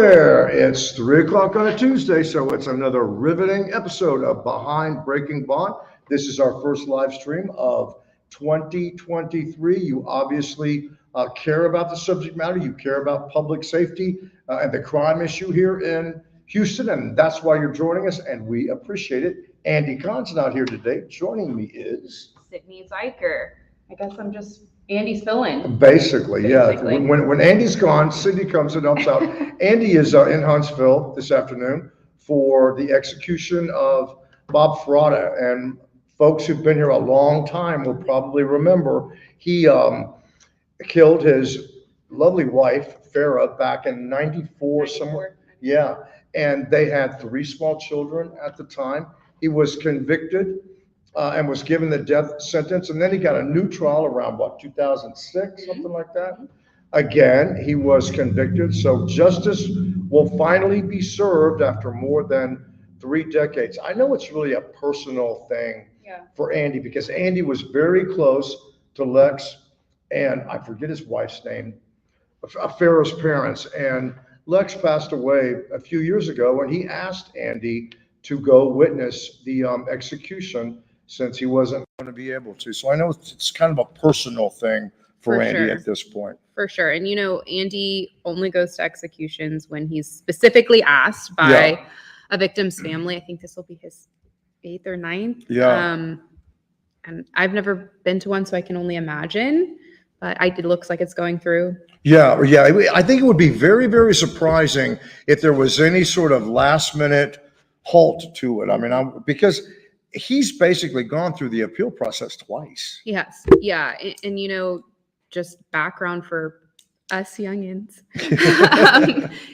there. It's 3 o'clock on a Tuesday, so it's another riveting episode of Behind Breaking Bond. This is our first live stream of 2023. You obviously care about the subject matter. You care about public safety and the crime issue here in Houston, and that's why you're joining us, and we appreciate it. Andy Kahn's not here today. Joining me is Sydney Zeiker. I guess I'm just Andy's fill-in. Basically, yeah. When Andy's gone, Sydney comes and helps out. Andy is in Huntsville this afternoon for the execution of Bob Fratta. And folks who've been here a long time will probably remember he killed his lovely wife, Farah, back in 94 somewhere. Yeah. And they had 3 small children at the time. He was convicted and was given the death sentence. And then he got a new trial around, 2006, something like that. Again, he was convicted. So justice will finally be served after more than 3 decades. I know it's really a personal thing for Andy because Andy was very close to Lex and I forget his wife's name, Farrah's parents. And Lex passed away a few years ago and he asked Andy to go witness the execution since he wasn't going to be able to. So I know it's kind of a personal thing for Andy at this point. For sure. And, Andy only goes to executions when he's specifically asked by a victim's family. I think this will be his 8th or 9th. Yeah. And I've never been to one, so I can only imagine. But it looks like it's going through. Yeah. I think it would be very, very surprising if there was any sort of last minute halt to it. I mean, because he's basically gone through the appeal process twice. Yes. Yeah. And just background for us youngins.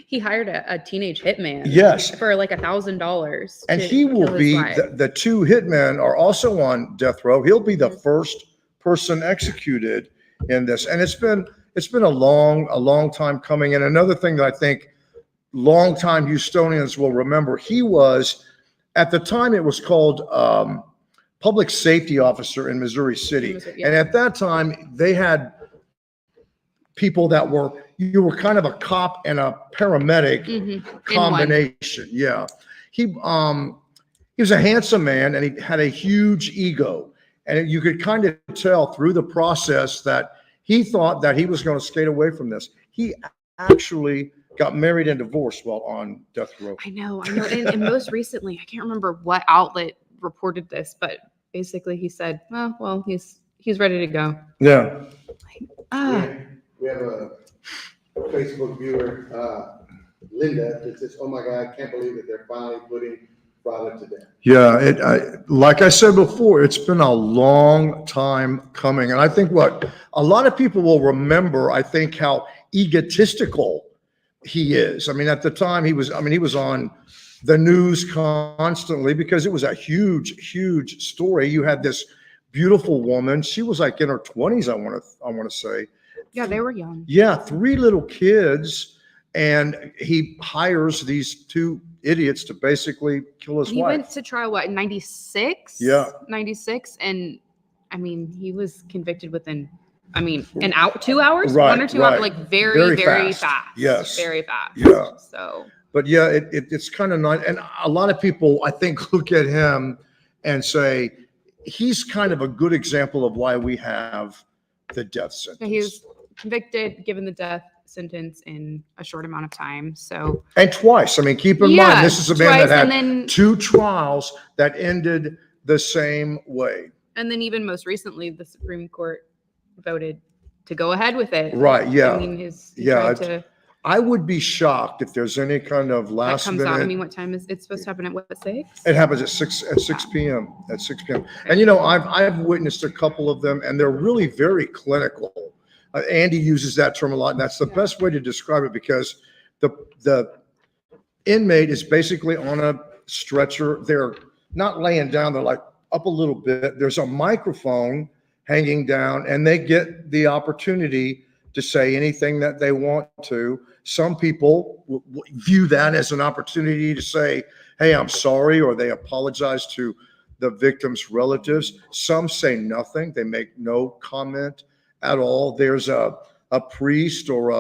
He hired a teenage hitman. Yes. For like $1,000. And he will be, the 2 hitmen are also on death row. He'll be the first person executed in this. And it's been a long time coming. And another thing that I think longtime Houstonians will remember, he was, at the time it was called public safety officer in Missouri City. And at that time they had people that you were kind of a cop and a paramedic combination. Yeah. He was a handsome man and he had a huge ego. And you could kind of tell through the process that he thought that he was going to skate away from this. He actually got married and divorced while on death row. I know. And most recently, I can't remember what outlet reported this, but basically he said, well, he's ready to go. Yeah. We have a Facebook viewer, Linda, that says, "Oh my God, I can't believe that they're finally putting Fratta to death." Yeah, like I said before, it's been a long time coming. And I think a lot of people will remember, I think, how egotistical he is. I mean, at the time he was on the news constantly because it was a huge story. You had this beautiful woman. She was like in her 20s, I want to say. Yeah, they were young. Yeah, 3 little kids. And he hires these 2 idiots to basically kill his wife. He went to trial, in 96? Yeah. 96. And I mean, he was convicted within, 2 hours? Right, 1 or 2 hours, like very fast. Yes. Very fast. Yeah. So. But yeah, it's kind of nice. And a lot of people, I think, look at him and say, he's kind of a good example of why we have the death sentence. Yeah, he was convicted, given the death sentence in a short amount of time. So. And twice. Keep in mind, this is a man that had 2 trials that ended the same way. And then even most recently, the Supreme Court voted to go ahead with it. Right. Yeah. I would be shocked if there's any kind of last minute. Out. What time is it supposed to happen at 6? It happens at 6 p.m. And I've witnessed a couple of them, and they're really very clinical. Andy uses that term a lot, and that's the best way to describe it because the inmate is basically on a stretcher. They're not laying down; they're like up a little bit. There's a microphone hanging down, and they get the opportunity to say anything that they want to. Some people view that as an opportunity to say, "Hey, I'm sorry," or they apologize to the victim's relatives. Some say nothing; they make no comment at all. There's a priest or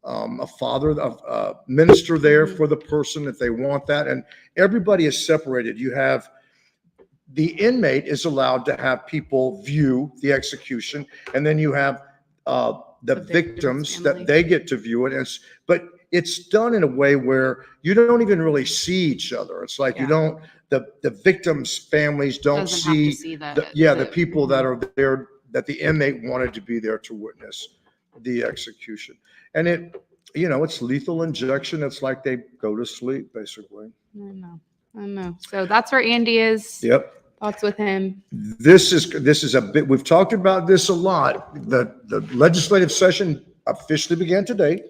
a father, a minister there for the person if they want that. And everybody is separated. You have the inmate is allowed to have people view the execution, and then you have the victims that they get to view it. But it's done in a way where you don't even really see each other. It's like you don't, the victims' families don't see the people that are there, that the inmate wanted to be there to witness the execution. And it's lethal injection. It's like they go to sleep, basically. I know. So that's where Andy is. Yep. Thoughts with him. This is a bit, we've talked about this a lot. The legislative session officially began today.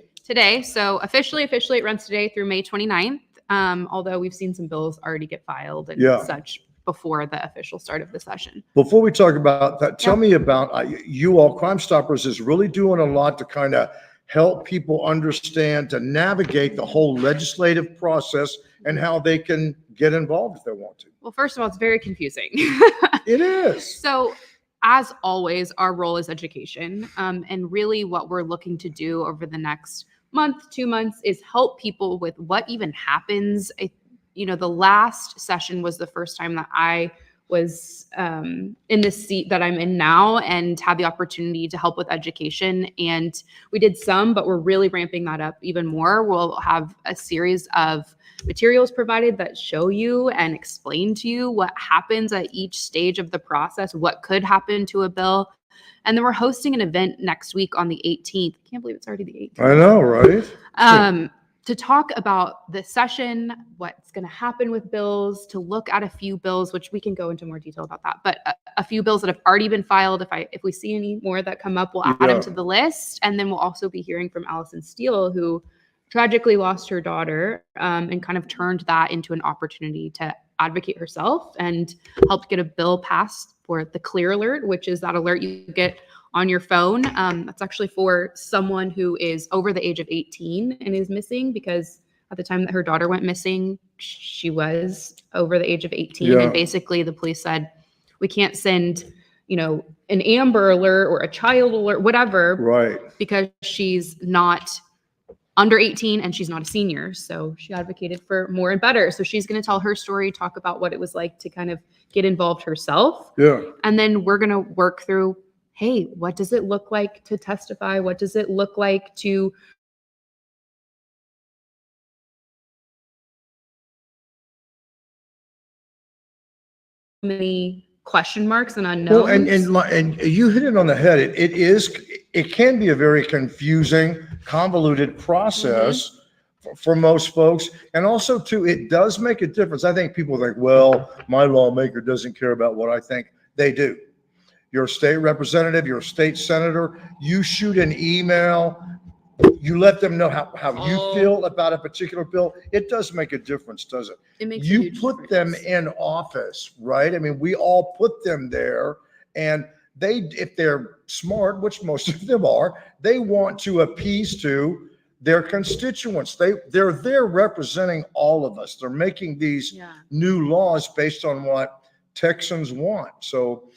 So officially it runs today through May 29th. Although we've seen some bills already get filed and such before the official start of the session. Before we talk about that, tell me about you all. Crime Stoppers is really doing a lot to kind of help people understand, to navigate the whole legislative process and how they can get involved if they want to. Well, first of all, it's very confusing. It is. So as always, our role is education. And really what we're looking to do over the next month, 2 months is help people with what even happens. The last session was the first time that I was in this seat that I'm in now and had the opportunity to help with education. And we did some, but we're really ramping that up even more. We'll have a series of materials provided that show you and explain to you what happens at each stage of the process, what could happen to a bill. And then we're hosting an event next week on the 18th. Can't believe it's already the 18th. I know, right? To talk about the session, what's going to happen with bills, to look at a few bills, which we can go into more detail about that, but a few bills that have already been filed. If we see any more that come up, we'll add them to the list. And then we'll also be hearing from Allison Steele, who tragically lost her daughter and kind of turned that into an opportunity to advocate herself and helped get a bill passed for the Clear Alert, which is that alert you get on your phone. That's actually for someone who is over the age of 18 and is missing, because at the time that her daughter went missing, she was over the age of 18. And basically the police said, we can't send, an Amber Alert or a child alert, whatever, because she's not under 18 and she's not a senior. So she advocated for more and better. So she's going to tell her story, talk about what it was like to kind of get involved herself. And then we're going to work through, hey, what does it look like to testify? What does it look like to many question marks and unknowns? Well, and you hit it on the head. It can be a very confusing, convoluted process for most folks. And also too, it does make a difference. I think people think, well, my lawmaker doesn't care about what I think. They do. You're a state representative, you're a state senator, you shoot an email, you let them know how you feel about a particular bill. It does make a difference, does it? It makes a you huge put difference. them in office, right? I mean, we all put them there, and if they're smart, which most of them are, they want to appease to their constituents. They're there representing all of us. They're making these new laws based on what Texans want. So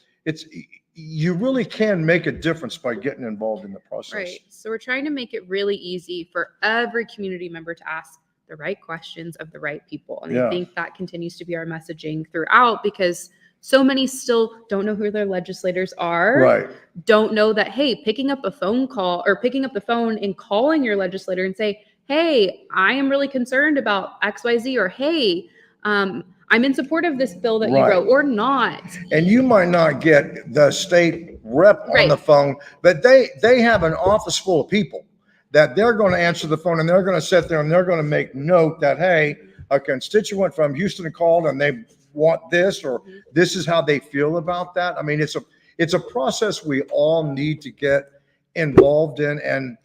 you really can make a difference by getting involved in the process. Right. So we're trying to make it really easy for every community member to ask the right questions of the right people. And I think that continues to be our messaging throughout, because so many still don't know who their legislators are. Don't know that, hey, picking up a phone call or picking up the phone and calling your legislator and say, hey, I am really concerned about XYZ, or hey, I'm in support of this bill that you wrote, or not. And you might not get the state rep on the phone, but they have an office full of people that they're going to answer the phone, and they're going to sit there and they're going to make note that, hey, a constituent from Houston called and they want this, or this is how they feel about that. I mean, it's a process we all need to get involved in. And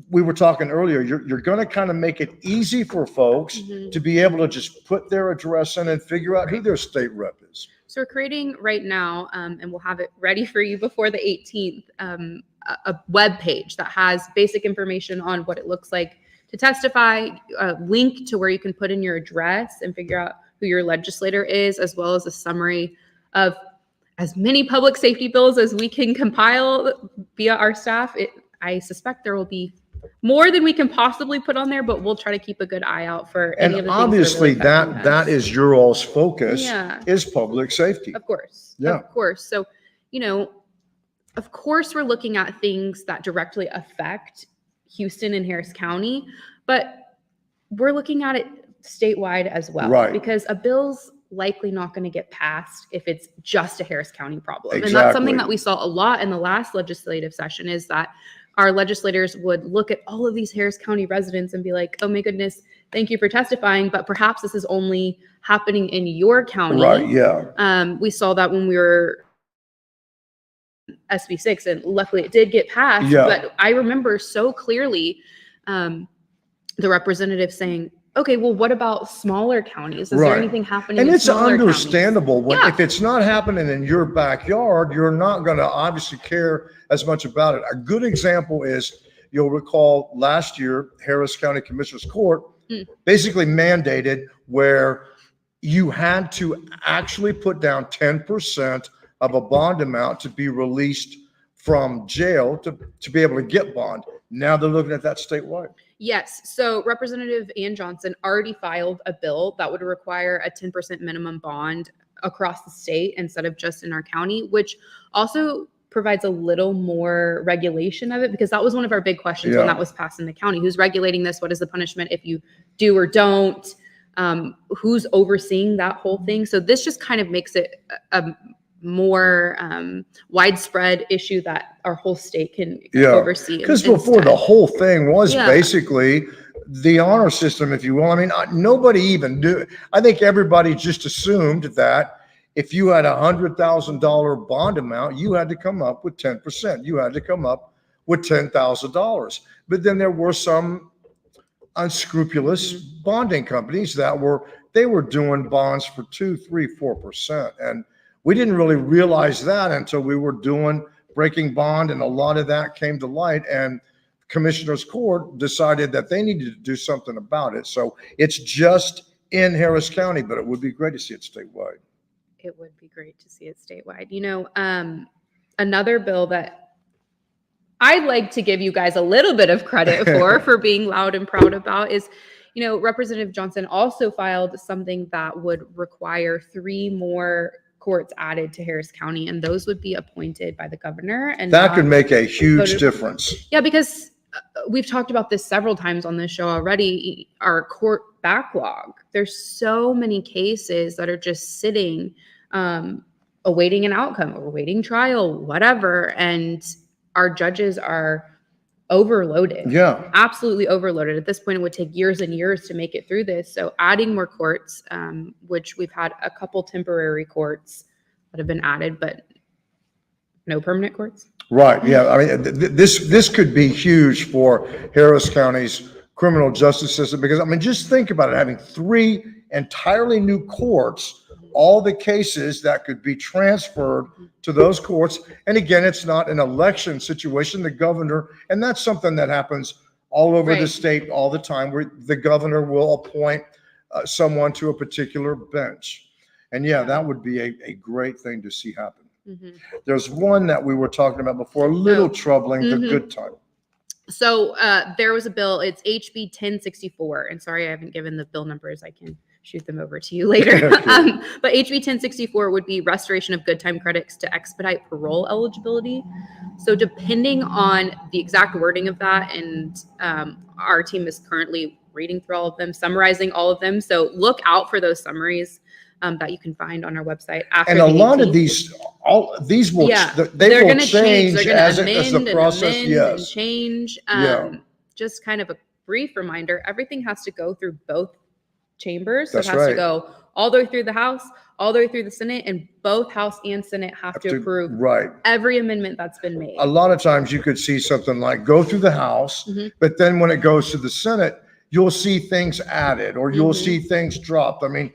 we were talking earlier, you're going to kind of make it easy for folks to be able to just put their address in and figure out who their state rep is. So we're creating right now, and we'll have it ready for you before the 18th, a web page that has basic information on what it looks like to testify, a link to where you can put in your address and figure out who your legislator is, as well as a summary of as many public safety bills as we can compile via our staff. I suspect there will be more than we can possibly put on there, but we'll try to keep a good eye out for any of And the things obviously that are really affecting that us. is your all's focus Yeah. is public safety. Of course. Yeah. Of course. So, of course, we're looking at things that directly affect Houston and Harris County, but we're looking at it statewide as well. Right. Because a bill's likely not going to get passed if it's just a Harris County problem. Exactly. And that's something that we saw a lot in the last legislative session, is that our legislators would look at all of these Harris County residents and be like, oh my goodness, thank you for testifying, but perhaps this is only happening in your county. Right, yeah. We saw that when we were SB 6, and luckily it did get passed. Yeah. But I remember so clearly the representative saying, okay, well, what about smaller counties? Is there Right. anything happening And in it's smaller understandable when, Yeah. if it's not happening in your backyard, you're not going to obviously care as much about it. A good example is, you'll recall last year, Harris County Commissioners Court basically mandated where you had to actually put down 10% of a bond amount to be released from jail to be able to get bond. Now they're looking at that statewide. Yes. So Representative Ann Johnson already filed a bill that would require a 10% minimum bond across the state instead of just in our county, which also provides a little more regulation of it, because that was one of our big questions when Yeah. that was passed in the county. Who's regulating this? What is the punishment if you do or don't? Who's overseeing that whole thing? So this just kind of makes it a more widespread issue that our whole state can oversee. Because before, the whole thing was basically the honor system, if you will. I mean, nobody even knew. I think everybody just assumed that if you had $100,000 bond amount, you had to come up with 10%. You had to come up with $10,000. But then there were some unscrupulous bonding companies that were doing bonds for 2%, 3%, 4%. And we didn't really realize that until we were breaking bond, and a lot of that came to light, and Commissioners Court decided that they needed to do something about it. So it's just in Harris County, but it would be great to see it statewide. It would be great to see it statewide. Another bill that I'd like to give you guys a little bit of credit for being loud and proud about is, Representative Johnson also filed something that would require 3 more courts added to Harris County, and those would be appointed by the governor. And that could make a huge difference. Yeah, because we've talked about this several times on this show already, our court backlog. There's so many cases that are just sitting, awaiting an outcome, or awaiting trial, whatever. And our judges are overloaded. Yeah. Absolutely overloaded. At this point, it would take years and years to make it through this. So adding more courts, which we've had a couple temporary courts that have been added, but no permanent courts. Right. Yeah. I mean, this could be huge for Harris County's criminal justice system, because, I mean, just think about it, having 3 entirely new courts, all the cases that could be transferred to those courts. And again, it's not an election situation. The governor, and that's something that happens all over the state all the time, where the governor will appoint someone to a particular bench. And that would be a great thing to see happen. There's one that we were talking about before, a little troubling, the good time. So there was a bill, it's HB 1064, and sorry I haven't given the bill numbers, I can shoot them over to you later. But HB 1064 would be restoration of good time credits to expedite parole eligibility. So depending on the exact wording of that, and our team is currently reading through all of them, summarizing all of them. So look out for those summaries that you can find on our website. After and a lot of these will they will change as the process. And change. Just kind of a brief reminder: everything has to go through both chambers. So it has to go all the way through the House, all the way through the Senate, and both House and Senate have to approve every amendment that's been made. A lot of times you could see something like go through the House, but then when it goes to the Senate, you'll see things added, or you'll see things dropped. I mean,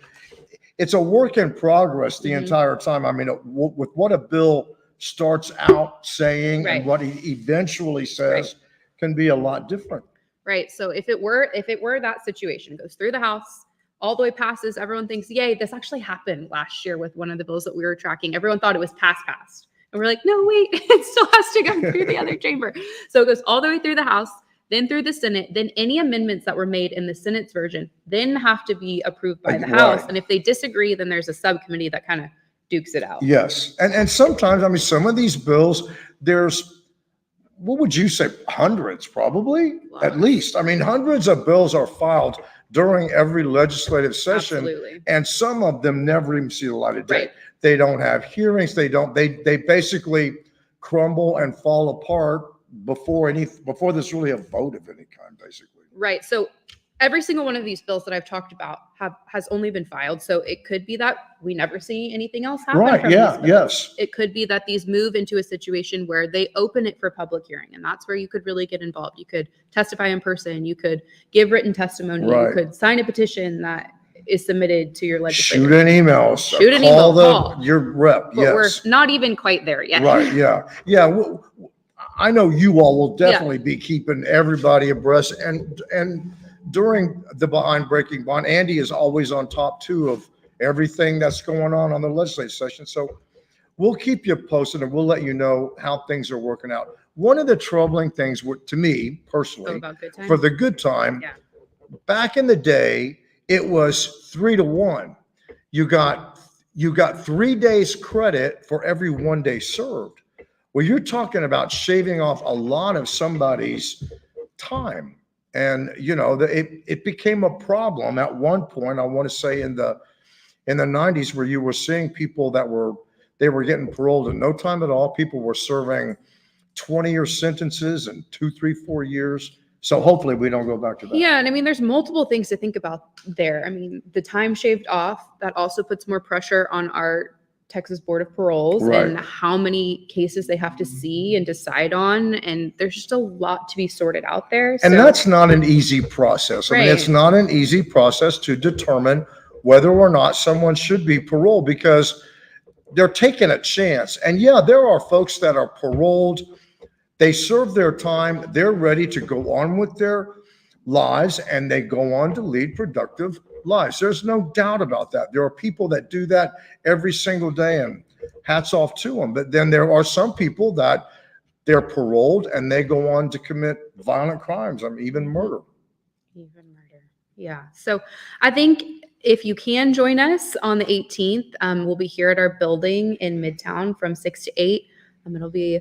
it's a work in progress the entire time. I mean, with what a bill starts out saying and what he eventually says can be a lot different. Right. So if it were that situation, goes through the House, all the way passes, everyone thinks, yay, this actually happened last year with one of the bills that we were tracking. Everyone thought it was passed. And we're like, no, wait, it still has to go through the other chamber. So it goes all the way through the House. then through the Senate, then any amendments that were made in the Senate's version then have to be approved by the House. Right. And if they disagree, then there's a subcommittee that kind of dukes it out. Yes. And sometimes, I mean, some of these bills, there's, what would you say, hundreds probably, at least. I mean, hundreds of bills are filed during every legislative session. Absolutely. And some of them never even see the light of day. Right. They don't have hearings. They basically crumble and fall apart before there's really a vote of any kind, basically. Right. So every single one of these bills that I've talked about has only been filed. So it could be that we never see anything else happen. Right. From Yeah. these bills. Yes. It could be that these move into a situation where they open it for public hearing, and that's where you could really get involved. You could testify in person. You could give written testimony. Right. You could sign a petition that is submitted to your legislator. Shoot an email. Shoot an email. Call your rep. But yes. we're not even quite there yet. Right. Yeah. Yeah. Well, I know you all will definitely be keeping everybody abreast, and during the Behind Breaking Bond, Andy is always on top too of everything that's going on the legislative session. So we'll keep you posted and we'll let you know how things are working out. One of the troubling things to me personally, About good time. for the good time, back in the day, it was 3-1. You got 3 days credit for every 1 day served. Well, you're talking about shaving off a lot of somebody's time. And, you know, it became a problem at one point, I want to say in the 90s, where you were seeing people they were getting paroled in no time at all. People were serving 20-year sentences and 2, 3, 4 years. So hopefully we don't go back to that. Yeah. And I mean, there's multiple things to think about there. I mean, the time shaved off, that also puts more pressure on our Texas Board of Paroles and how many cases they have to see and decide on. And there's just a lot to be sorted out there. And that's not an easy process. I mean, it's not an easy process to determine whether or not someone should be paroled, because they're taking a chance. And yeah, there are folks that are paroled. They serve their time. They're ready to go on with their lives, and they go on to lead productive lives. There's no doubt about that. There are people that do that every single day, and hats off to them. But then there are some people that they're paroled and they go on to commit violent crimes, even murder. Yeah. So I think if you can join us on the 18th, we'll be here at our building in Midtown from 6 to 8. It'll be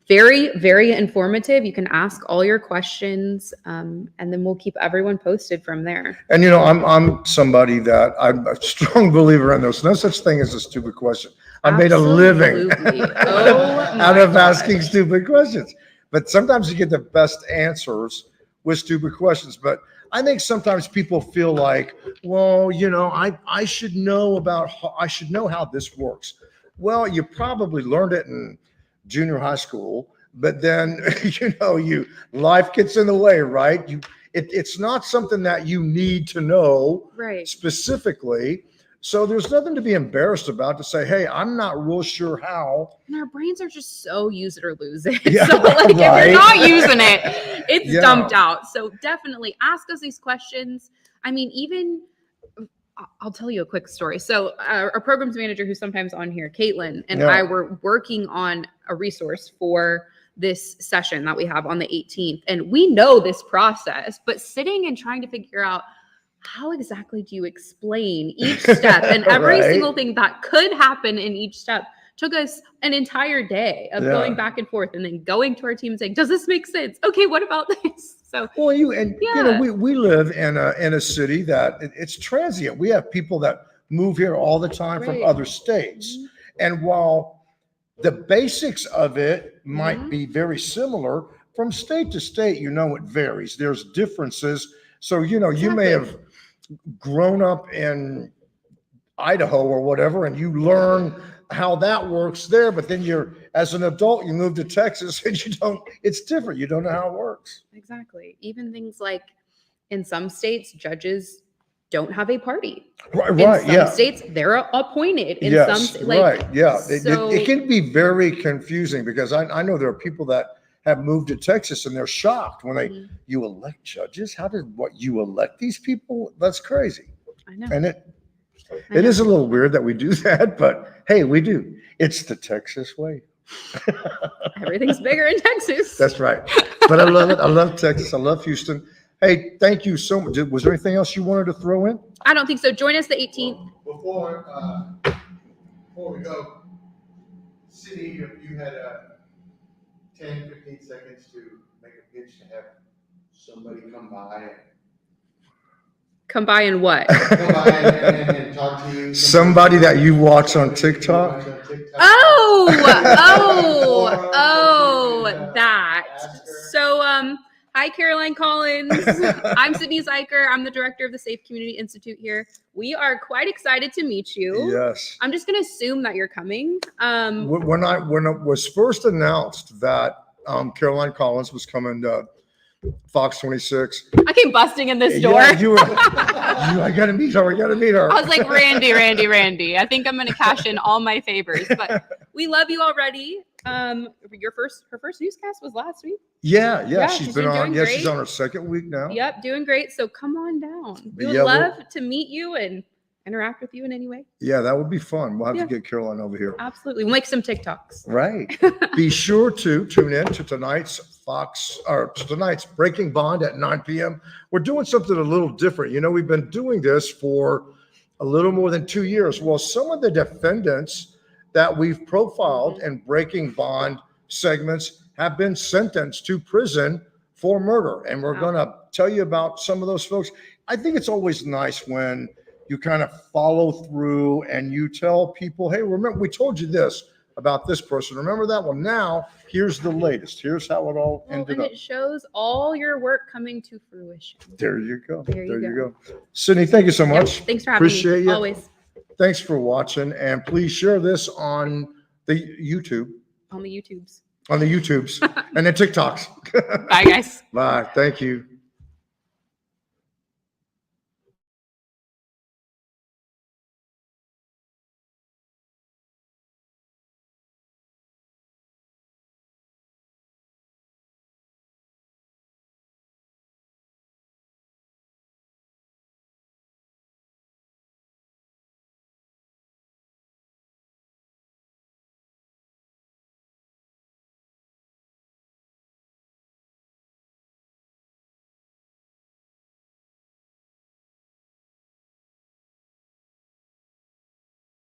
very, very informative. You can ask all your questions, and then we'll keep everyone posted from there. And, you know, I'm somebody that I'm a strong believer in. There's no such thing as a stupid question. I made a living out of asking stupid questions. But sometimes you get the best answers with stupid questions. But I think sometimes people feel like, well, you know, I should know how this works. Well, you probably learned it in junior high school, but then, you know, life gets in the way, right? It's not something that you need to know specifically. So there's nothing to be embarrassed about, to say, hey, I'm not real sure how. And our brains are just so use it or lose it. So like if you're not using it, it's dumped out. So definitely ask us these questions. I mean, even I'll tell you a quick story. So our programs manager, who's sometimes on here, Caitlin, and I were working on a resource for this session that we have on the 18th. And we know this process, but sitting and trying to figure out how exactly do you explain each step and every single thing that could happen in each step took us an entire day of going back and forth, and then going to our team and saying, does this make sense? Okay, what about this? So, well, you know, we live in a city that it's transient. We have people that move here all the time from other states. Mm-hmm. And while the basics of it might be very similar, from state to state, you know, it varies. There's differences. So, you know, you may have grown up in Idaho or whatever, and you learn how that works there, but then as an adult, you move to Texas and it's different. You don't know how it works. Exactly. Even things like in some states, judges don't have a party. Right. In some states, they're appointed. In some It can be very confusing, because I know there are people that have moved to Texas and they're shocked when you elect judges. You elect these people? That's crazy. I know. And it is a little weird that we do that, but hey, we do. It's the Texas way. Everything's bigger in Texas. That's right. But I love it. I love Texas. I love Houston. Hey, thank you so much. Was there anything else you wanted to throw in? I don't think so. Join us the 18th. Before we go, Cindy, if you had 10, 15 seconds to make a pitch to have somebody come by And what? and talk to you. Somebody that you watch on TikTok? That. So, hi, Caroline Collins. I'm Sydney Zeiker. I'm the director of the Safe Community Institute here. We are quite excited to meet you. Yes. I'm just going to assume that you're coming. When it was first announced that Caroline Collins was coming to Fox 26. I came busting in this door. Yeah, I gotta meet her. I was like, Randy. I think I'm gonna cash in all my favors. But we love you already. Her first newscast was last week. Yeah, she's been on. Yeah, great. she's on her second week now. Yep, doing great. So come on down. We would love to meet you and interact with you in any way. Yeah, that would be fun. We'll have to get Caroline over here. Absolutely. We'll make some TikToks. Right. Be sure to tune in to tonight's Breaking Bond at 9 p.m. We're doing something a little different. You know, we've been doing this for a little more than 2 years. Well, some of the defendants that we've profiled in Breaking Bond segments have been sentenced to prison for murder. And we're going to tell you about some of those folks. I think it's always nice when you kind of follow through and you tell people, hey, remember, we told you this about this person. Remember that? Well, now here's the latest. Here's how it all ended up. It shows all your work coming to fruition. There you go. There you go. Sydney, thank you so much. Yep, thanks for having me. Appreciate you. Always. Thanks for watching. And please share this on the YouTube. On the YouTubes. And the TikToks. Bye, guys. Bye. Thank you.